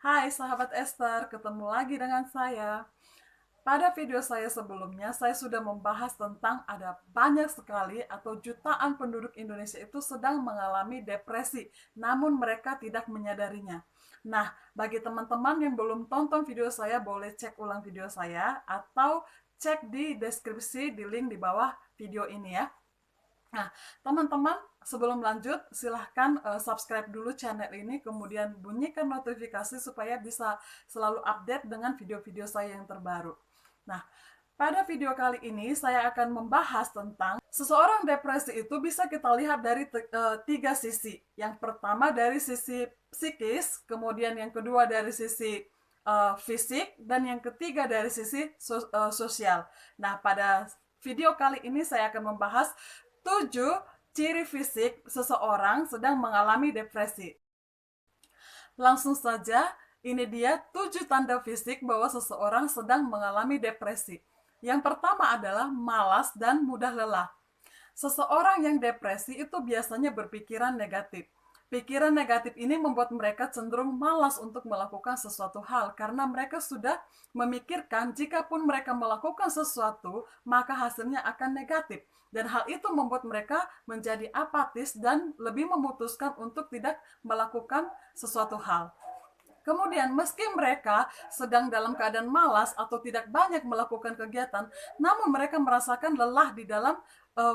Hai sahabat Esther, ketemu lagi dengan saya. Pada video saya sebelumnya, saya sudah membahas tentang ada banyak sekali atau jutaan penduduk Indonesia itu sedang mengalami depresi, namun mereka tidak menyadarinya. Nah, bagi teman-teman yang belum tonton video saya, boleh cek ulang video saya atau cek di deskripsi di link di bawah video ini ya. Nah, teman-teman, sebelum lanjut, silahkan subscribe dulu channel ini, kemudian bunyikan notifikasi supaya bisa selalu update dengan video-video saya yang terbaru. Nah, pada video kali ini saya akan membahas tentang seseorang depresi itu bisa kita lihat dari tiga sisi. Yang pertama dari sisi psikis, kemudian yang kedua dari sisi fisik, dan yang ketiga dari sisi sosial. Nah, pada video kali ini saya akan membahas 7 ciri fisik seseorang sedang mengalami depresi. Langsung saja, ini dia 7 tanda fisik bahwa seseorang sedang mengalami depresi. Yang pertama adalah malas dan mudah lelah. Seseorang yang depresi itu biasanya berpikiran negatif. Pikiran negatif ini membuat mereka cenderung malas untuk melakukan sesuatu hal karena mereka sudah memikirkan jikapun mereka melakukan sesuatu, maka hasilnya akan negatif. Dan hal itu membuat mereka menjadi apatis dan lebih memutuskan untuk tidak melakukan sesuatu hal. Kemudian, meski mereka sedang dalam keadaan malas atau tidak banyak melakukan kegiatan, namun mereka merasakan lelah di dalam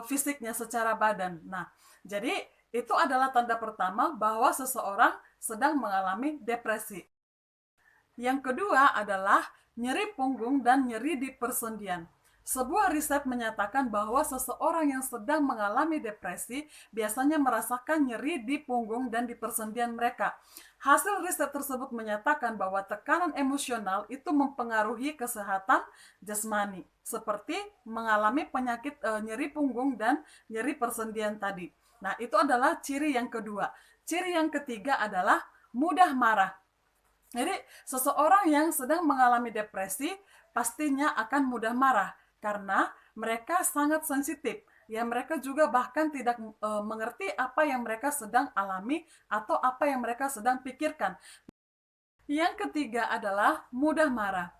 fisiknya secara badan. Nah, jadi itu adalah tanda pertama bahwa seseorang sedang mengalami depresi. Yang kedua adalah nyeri punggung dan nyeri di persendian. Sebuah riset menyatakan bahwa seseorang yang sedang mengalami depresi biasanya merasakan nyeri di punggung dan di persendian mereka. Hasil riset tersebut menyatakan bahwa tekanan emosional itu mempengaruhi kesehatan jasmani, seperti mengalami penyakit nyeri punggung dan nyeri persendian tadi. Nah, itu adalah ciri yang kedua. Ciri yang ketiga adalah mudah marah. Jadi, seseorang yang sedang mengalami depresi pastinya akan mudah marah karena mereka sangat sensitif. Ya, mereka juga bahkan tidak mengerti apa yang mereka sedang alami atau apa yang mereka sedang pikirkan. Yang ketiga adalah mudah marah.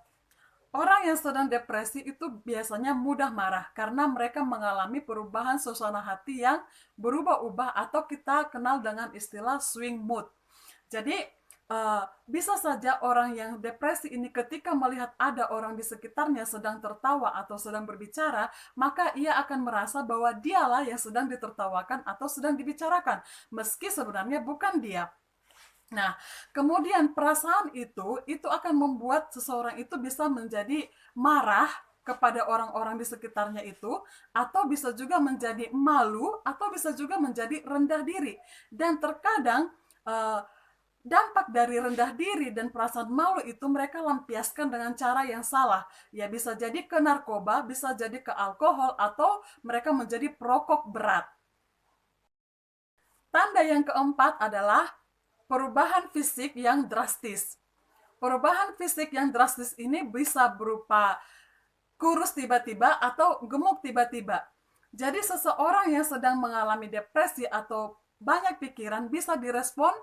Orang yang sedang depresi itu biasanya mudah marah karena mereka mengalami perubahan suasana hati yang berubah-ubah atau kita kenal dengan istilah swing mood. Jadi bisa saja orang yang depresi ini ketika melihat ada orang di sekitarnya sedang tertawa atau sedang berbicara, maka ia akan merasa bahwa dialah yang sedang ditertawakan atau sedang dibicarakan, meski sebenarnya bukan dia. Nah, kemudian perasaan itu akan membuat seseorang itu bisa menjadi marah kepada orang-orang di sekitarnya itu, atau bisa juga menjadi malu, atau bisa juga menjadi rendah diri. Dan terkadang eh, dampak dari rendah diri dan perasaan malu itu mereka lampiaskan dengan cara yang salah. Ya, bisa jadi ke narkoba, bisa jadi ke alkohol, atau mereka menjadi perokok berat. Tanda yang keempat adalah perubahan fisik yang drastis. Perubahan fisik yang drastis ini bisa berupa kurus tiba-tiba atau gemuk tiba-tiba. Jadi seseorang yang sedang mengalami depresi atau banyak pikiran bisa direspon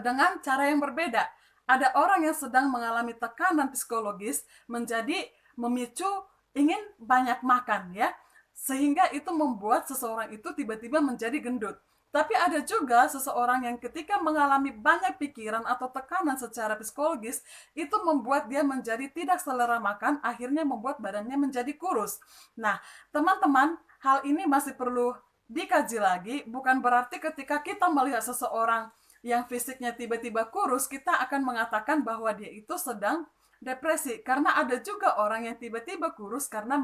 dengan cara yang berbeda. Ada orang yang sedang mengalami tekanan psikologis menjadi memicu ingin banyak makan ya, sehingga itu membuat seseorang itu tiba-tiba menjadi gendut. Tapi ada juga seseorang yang ketika mengalami banyak pikiran atau tekanan secara psikologis, itu membuat dia menjadi tidak selera makan, akhirnya membuat badannya menjadi kurus. Nah, teman-teman, hal ini masih perlu dikaji lagi, bukan berarti ketika kita melihat seseorang yang fisiknya tiba-tiba kurus, kita akan mengatakan bahwa dia itu sedang depresi. Karena ada juga orang yang tiba-tiba kurus karena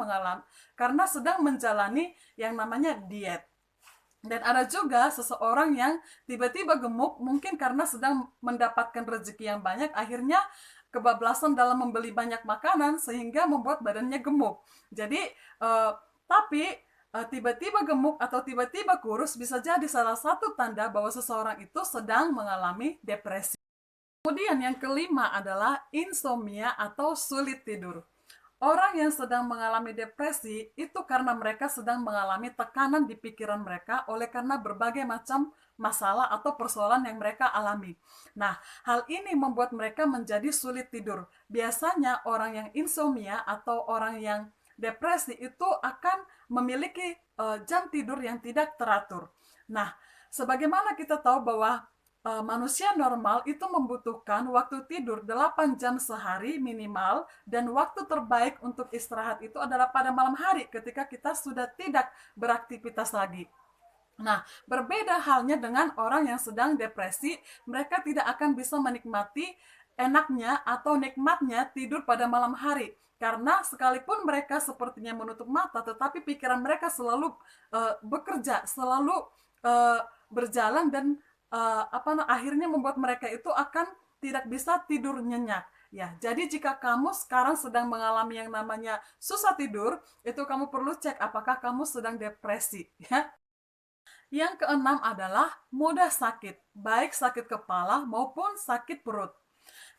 sedang menjalani yang namanya diet. Dan ada juga seseorang yang tiba-tiba gemuk mungkin karena sedang mendapatkan rezeki yang banyak, akhirnya kebablasan dalam membeli banyak makanan sehingga membuat badannya gemuk. Jadi tapi tiba-tiba gemuk atau tiba-tiba kurus bisa jadi salah satu tanda bahwa seseorang itu sedang mengalami depresi. Kemudian yang kelima adalah insomnia atau sulit tidur. Orang yang sedang mengalami depresi itu karena mereka sedang mengalami tekanan di pikiran mereka oleh karena berbagai macam masalah atau persoalan yang mereka alami. Nah, hal ini membuat mereka menjadi sulit tidur. Biasanya orang yang insomnia atau orang yang depresi itu akan memiliki jam tidur yang tidak teratur. Nah, sebagaimana kita tahu bahwa manusia normal itu membutuhkan waktu tidur 8 jam sehari minimal, dan waktu terbaik untuk istirahat itu adalah pada malam hari ketika kita sudah tidak beraktivitas lagi. Nah, berbeda halnya dengan orang yang sedang depresi, mereka tidak akan bisa menikmati enaknya atau nikmatnya tidur pada malam hari. Karena sekalipun mereka sepertinya menutup mata, tetapi pikiran mereka selalu bekerja, selalu berjalan, dan akhirnya membuat mereka itu akan tidak bisa tidur nyenyak. Ya, jadi jika kamu sekarang sedang mengalami yang namanya susah tidur, itu kamu perlu cek apakah kamu sedang depresi, ya. Yang keenam adalah mudah sakit, baik sakit kepala maupun sakit perut.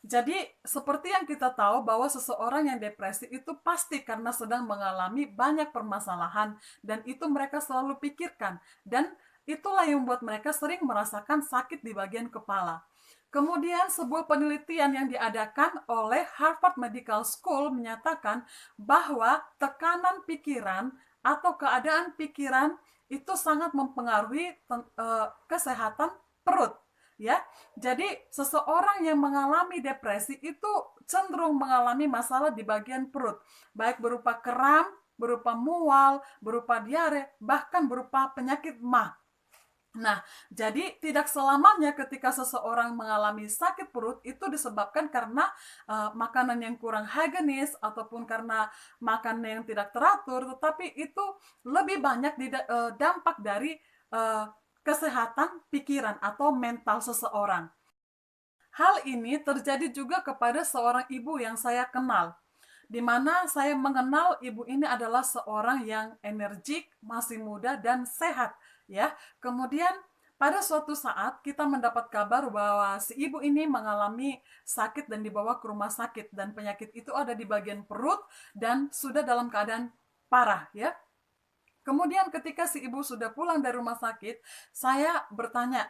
Jadi, seperti yang kita tahu bahwa seseorang yang depresi itu pasti karena sedang mengalami banyak permasalahan, dan itu mereka selalu pikirkan, dan itulah yang membuat mereka sering merasakan sakit di bagian kepala. Kemudian sebuah penelitian yang diadakan oleh Harvard Medical School menyatakan bahwa tekanan pikiran atau keadaan pikiran itu sangat mempengaruhi kesehatan perut, ya. Jadi seseorang yang mengalami depresi itu cenderung mengalami masalah di bagian perut, baik berupa kram, berupa mual, berupa diare, bahkan berupa penyakit MAH. Nah, jadi tidak selamanya ketika seseorang mengalami sakit perut itu disebabkan karena makanan yang kurang higienis ataupun karena makanan yang tidak teratur, tetapi itu lebih banyak dampak dari uh, kesehatan pikiran atau mental seseorang. Hal ini terjadi juga kepada seorang ibu yang saya kenal, di mana saya mengenal ibu ini adalah seorang yang energik, masih muda, dan sehat, ya. Kemudian pada suatu saat kita mendapat kabar bahwa si ibu ini mengalami sakit dan dibawa ke rumah sakit, dan penyakit itu ada di bagian perut dan sudah dalam keadaan parah, ya. Kemudian ketika si ibu sudah pulang dari rumah sakit, saya bertanya,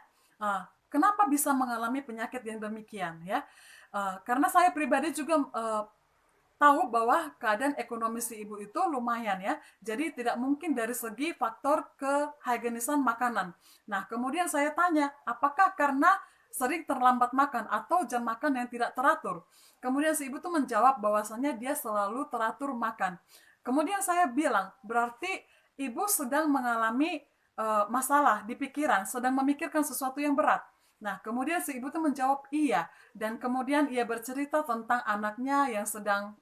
kenapa bisa mengalami penyakit yang demikian, ya? Karena saya pribadi juga tahu bahwa keadaan ekonomi si ibu itu lumayan, ya. Jadi tidak mungkin dari segi faktor kehigienisan makanan. Nah, kemudian saya tanya, apakah karena sering terlambat makan atau jam makan yang tidak teratur? Kemudian si ibu tuh menjawab bahwasannya dia selalu teratur makan. Kemudian saya bilang, berarti ibu sedang mengalami masalah di pikiran, sedang memikirkan sesuatu yang berat. Nah, kemudian si ibu tuh menjawab iya, dan kemudian ia bercerita tentang anaknya yang sedang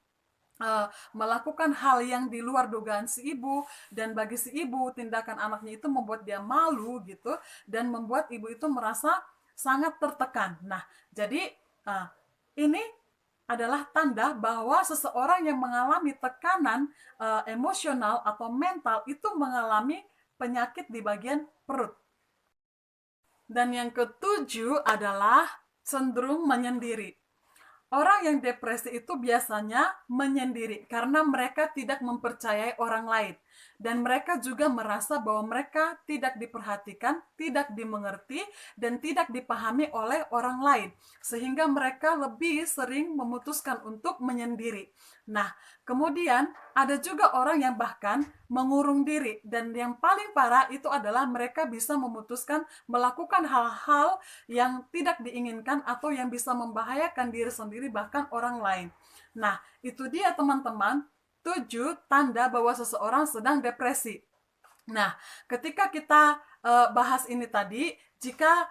melakukan hal yang di luar dugaan si ibu, dan bagi si ibu tindakan anaknya itu membuat dia malu gitu, dan membuat ibu itu merasa sangat tertekan. Nah, jadi ini adalah tanda bahwa seseorang yang mengalami tekanan emosional atau mental itu mengalami penyakit di bagian perut. Dan yang ketujuh adalah cenderung menyendiri. Orang yang depresi itu biasanya menyendiri karena mereka tidak mempercayai orang lain, dan mereka juga merasa bahwa mereka tidak diperhatikan, tidak dimengerti, dan tidak dipahami oleh orang lain, sehingga mereka lebih sering memutuskan untuk menyendiri. Nah, kemudian ada juga orang yang bahkan mengurung diri, dan yang paling parah itu adalah mereka bisa memutuskan melakukan hal-hal yang tidak diinginkan atau yang bisa membahayakan diri sendiri bahkan orang lain. Nah, itu dia teman-teman, 7 tanda bahwa seseorang sedang depresi. Nah, ketika kita bahas ini tadi, jika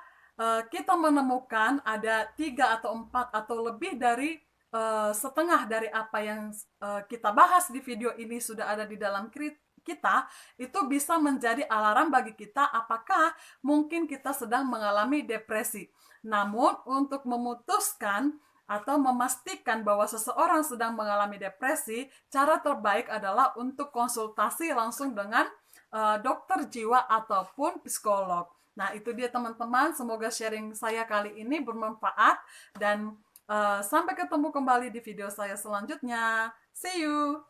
kita menemukan ada 3 atau 4 atau lebih dari setengah dari apa yang kita bahas di video ini sudah ada di dalam kita, itu bisa menjadi alarm bagi kita apakah mungkin kita sedang mengalami depresi. Namun untuk memutuskan atau memastikan bahwa seseorang sedang mengalami depresi, cara terbaik adalah untuk konsultasi langsung dengan dokter jiwa ataupun psikolog. Nah, itu dia teman-teman, semoga sharing saya kali ini bermanfaat, dan Sampai ketemu kembali di video saya selanjutnya. See you!